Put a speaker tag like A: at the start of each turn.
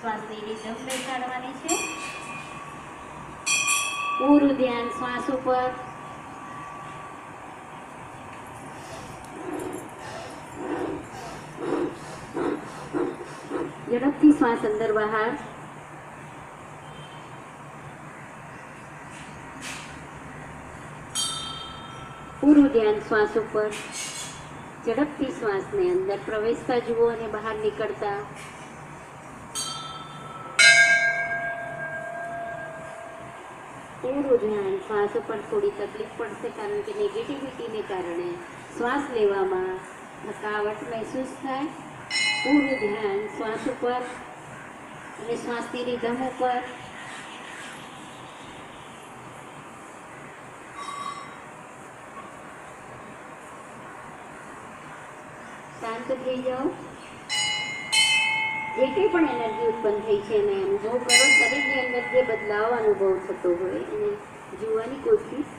A: શ્વાસની રીધમ બેસાડવાની છે. પૂરું ધ્યાન શ્વાસ ઉપર. ઝડપથી શ્વાસ અંદર બહાર. પૂરું ધ્યાન શ્વાસ ઉપર. ઝડપથી શ્વાસને અંદર પ્રવેશતા જુઓ અને બહાર નીકળતા. પૂરું ધ્યાન શ્વાસ ઉપર. થોડી તકલીફ પડશે કારણ કે નેગેટિવિટીને કારણે શ્વાસ લેવામાં થકાવટ મહેસૂસ થાય. પૂરું ધ્યાન શ્વાસ ઉપર અને શ્વાસની રીધમ ઉપર. શાંત થઈ જાઓ. જે કંઈ પણ એનર્જી ઉત્પન્ન થઈ છે એને અનુભવ કરો. શરીરની અંદર જે બદલાવ અનુભવ થતો હોય એને જોવાની કોશિશ